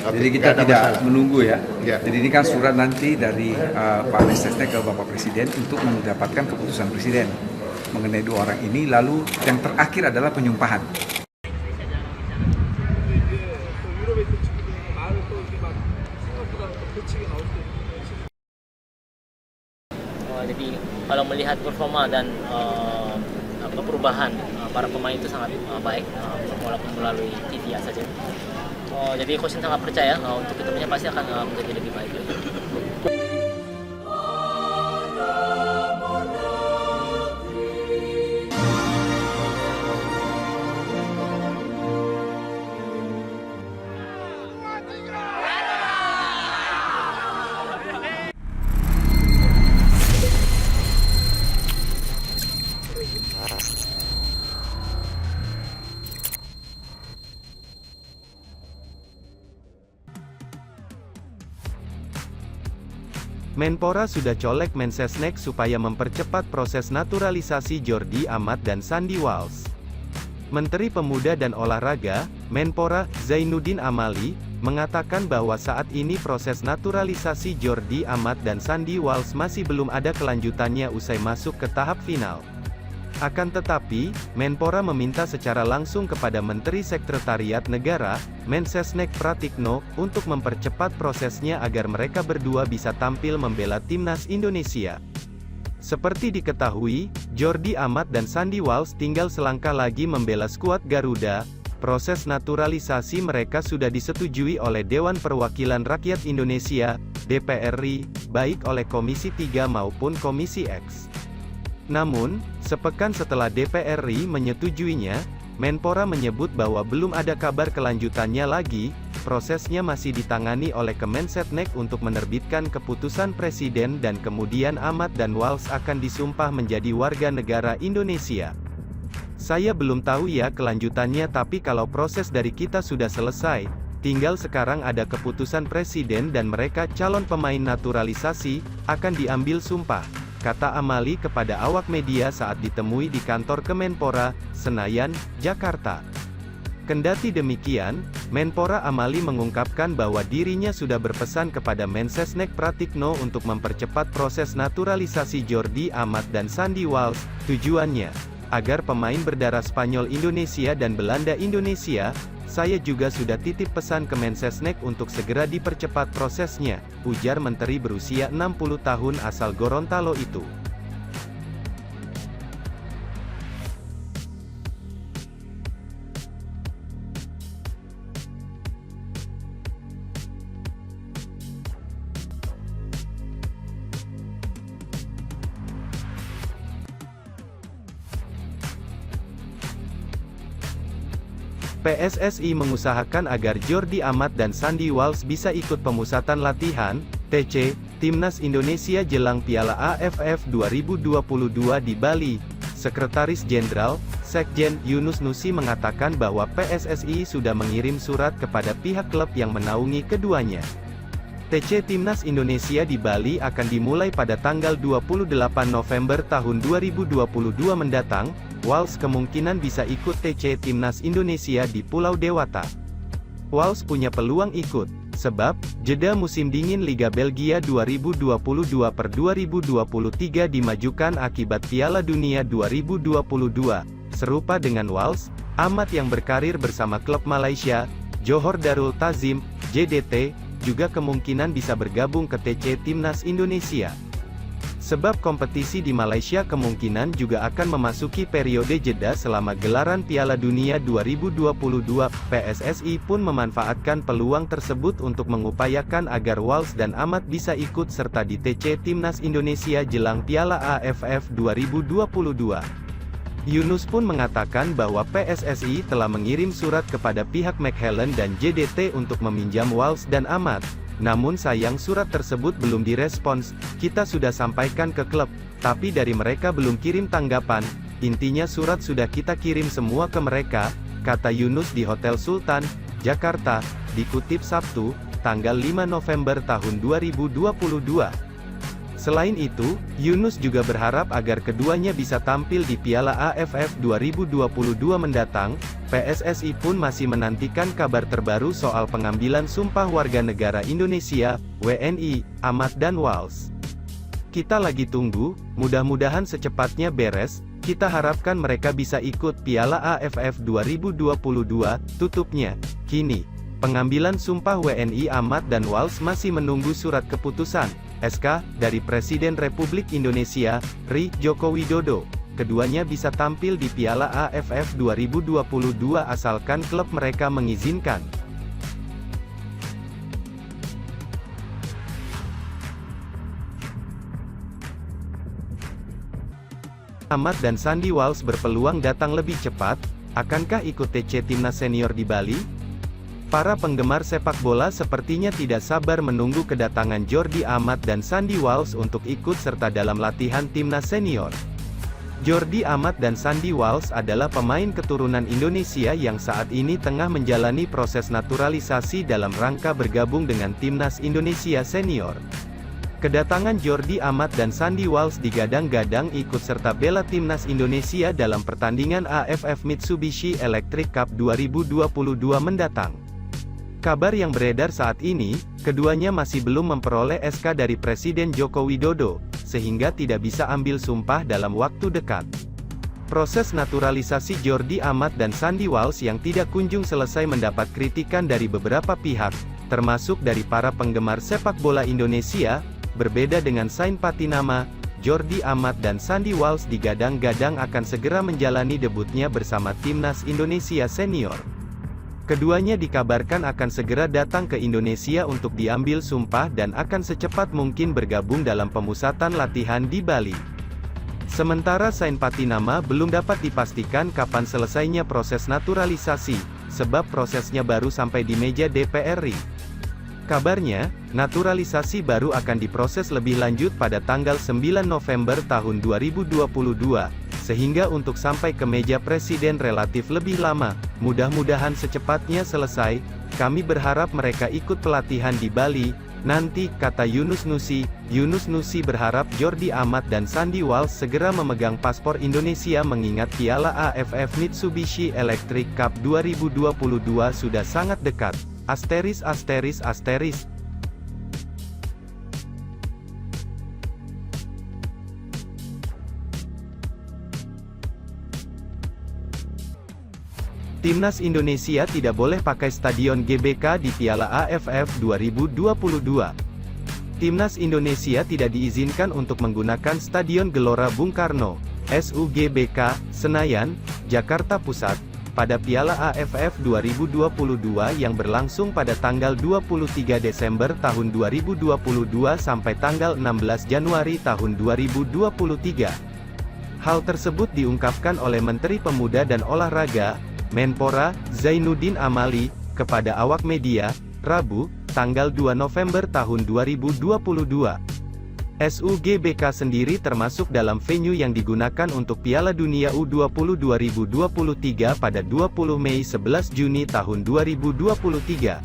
Oke, Jadi kita nggak ada tidak masalah. menunggu ya. Ya. Jadi ini kan surat nanti dari Pak Mensesnek ke Bapak Presiden untuk mendapatkan keputusan Presiden mengenai dua orang ini. Lalu yang terakhir adalah penyumpahan. Jadi kalau melihat performa dan perubahan para pemain itu sangat baik walaupun melalui TV saja. Jadi coach sangat percaya untuk kedepannya pasti akan menjadi lebih baik lagi. Menpora sudah colek Mensesnek supaya mempercepat proses naturalisasi Jordi Amat dan Sandi Walsh. Menteri Pemuda dan Olahraga, Menpora, Zainuddin Amali, mengatakan bahwa saat ini proses naturalisasi Jordi Amat dan Sandi Walsh masih belum ada kelanjutannya usai masuk ke tahap final. Akan tetapi, Menpora meminta secara langsung kepada Menteri Sekretariat Negara, Mensesnek Pratikno, untuk mempercepat prosesnya agar mereka berdua bisa tampil membela timnas Indonesia. Seperti diketahui, Jordi Amat dan Sandi Walsh tinggal selangkah lagi membela skuad Garuda. Proses naturalisasi mereka sudah disetujui oleh Dewan Perwakilan Rakyat Indonesia, DPR RI, baik oleh Komisi 3 maupun Komisi X. Namun, sepekan setelah DPR RI menyetujuinya, Menpora menyebut bahwa belum ada kabar kelanjutannya lagi. Prosesnya masih ditangani oleh Kemensetnek untuk menerbitkan keputusan Presiden dan kemudian Amat dan Walsh akan disumpah menjadi warga negara Indonesia. Saya belum tahu ya kelanjutannya, tapi kalau proses dari kita sudah selesai, tinggal sekarang ada keputusan Presiden dan mereka calon pemain naturalisasi, akan diambil sumpah, kata Amali kepada awak media saat ditemui di kantor Kemenpora, Senayan, Jakarta. Kendati demikian, Menpora Amali mengungkapkan bahwa dirinya sudah berpesan kepada Mensesnek Pratikno untuk mempercepat proses naturalisasi Jordi Amat dan Sandi Walsh. Tujuannya agar pemain berdarah Spanyol Indonesia dan Belanda Indonesia. Saya juga sudah titip pesan ke Mensesnek untuk segera dipercepat prosesnya, ujar menteri berusia 60 tahun asal Gorontalo itu. PSSI mengusahakan agar Jordi Amat dan Sandi Walsh bisa ikut pemusatan latihan, TC, Timnas Indonesia jelang Piala AFF 2022 di Bali. Sekretaris Jenderal, Sekjen, Yunus Nusi mengatakan bahwa PSSI sudah mengirim surat kepada pihak klub yang menaungi keduanya. TC Timnas Indonesia di Bali akan dimulai pada tanggal 28 November tahun 2022 mendatang. Walsh kemungkinan bisa ikut TC Timnas Indonesia di Pulau Dewata. Walsh punya peluang ikut, sebab jeda musim dingin Liga Belgia 2022/2023 dimajukan akibat Piala Dunia 2022. Serupa dengan Walsh, Amat yang berkarir bersama klub Malaysia, Johor Darul Ta'zim, JDT, juga kemungkinan bisa bergabung ke TC Timnas Indonesia. Sebab kompetisi di Malaysia kemungkinan juga akan memasuki periode jeda selama gelaran Piala Dunia 2022, PSSI pun memanfaatkan peluang tersebut untuk mengupayakan agar Walsh dan Amat bisa ikut serta di TC Timnas Indonesia jelang Piala AFF 2022. Yunus pun mengatakan bahwa PSSI telah mengirim surat kepada pihak McHellen dan JDT untuk meminjam Walsh dan Amat. Namun sayang surat tersebut belum direspons, kita sudah sampaikan ke klub, tapi dari mereka belum kirim tanggapan, intinya surat sudah kita kirim semua ke mereka, kata Yunus di Hotel Sultan, Jakarta, dikutip Sabtu, tanggal 5 November tahun 2022. Selain itu, Yunus juga berharap agar keduanya bisa tampil di Piala AFF 2022 mendatang. PSSI pun masih menantikan kabar terbaru soal pengambilan Sumpah Warga Negara Indonesia, WNI, Ahmad dan Walsh. Kita lagi tunggu, mudah-mudahan secepatnya beres, kita harapkan mereka bisa ikut Piala AFF 2022, tutupnya. Kini, pengambilan sumpah WNI Ahmad dan Walsh masih menunggu surat keputusan, SK, dari Presiden Republik Indonesia, RI, Joko Widodo. Keduanya bisa tampil di Piala AFF 2022 asalkan klub mereka mengizinkan. Ahmad dan Sandy Walsh berpeluang datang lebih cepat, akankah ikut TC Timnas Senior di Bali? Para penggemar sepak bola sepertinya tidak sabar menunggu kedatangan Jordi Amat dan Sandy Walsh untuk ikut serta dalam latihan Timnas Senior. Jordi Amat dan Sandy Walsh adalah pemain keturunan Indonesia yang saat ini tengah menjalani proses naturalisasi dalam rangka bergabung dengan Timnas Indonesia Senior. Kedatangan Jordi Amat dan Sandy Walsh digadang-gadang ikut serta bela Timnas Indonesia dalam pertandingan AFF Mitsubishi Electric Cup 2022 mendatang. Kabar yang beredar saat ini, keduanya masih belum memperoleh SK dari Presiden Joko Widodo, sehingga tidak bisa ambil sumpah dalam waktu dekat. Proses naturalisasi Jordi Amat dan Sandy Walsh yang tidak kunjung selesai mendapat kritikan dari beberapa pihak, termasuk dari para penggemar sepak bola Indonesia. Berbeda dengan Sain Patinama, Jordi Amat dan Sandy Walsh digadang-gadang akan segera menjalani debutnya bersama Timnas Indonesia Senior. Keduanya dikabarkan akan segera datang ke Indonesia untuk diambil sumpah dan akan secepat mungkin bergabung dalam pemusatan latihan di Bali. Sementara Sain Patinama belum dapat dipastikan kapan selesainya proses naturalisasi, sebab prosesnya baru sampai di meja DPR RI. Kabarnya, naturalisasi baru akan diproses lebih lanjut pada tanggal 9 November tahun 2022, sehingga untuk sampai ke meja presiden relatif lebih lama. Mudah-mudahan secepatnya selesai, kami berharap mereka ikut pelatihan di Bali, nanti, kata Yunus Nusi. Yunus Nusi berharap Jordi Amat dan Sandy Walsh segera memegang paspor Indonesia mengingat Piala AFF Mitsubishi Electric Cup 2022 sudah sangat dekat. Asteris. Timnas Indonesia tidak boleh pakai Stadion GBK di Piala AFF 2022. Timnas Indonesia tidak diizinkan untuk menggunakan Stadion Gelora Bung Karno, SUGBK, Senayan, Jakarta Pusat, pada Piala AFF 2022 yang berlangsung pada tanggal 23 Desember tahun 2022 sampai tanggal 16 Januari tahun 2023. Hal tersebut diungkapkan oleh Menteri Pemuda dan Olahraga, Menpora, Zainuddin Amali, kepada awak media, Rabu, tanggal 2 November tahun 2022. SUGBK sendiri termasuk dalam venue yang digunakan untuk Piala Dunia U20 2023 pada 20 Mei 11 Juni tahun 2023.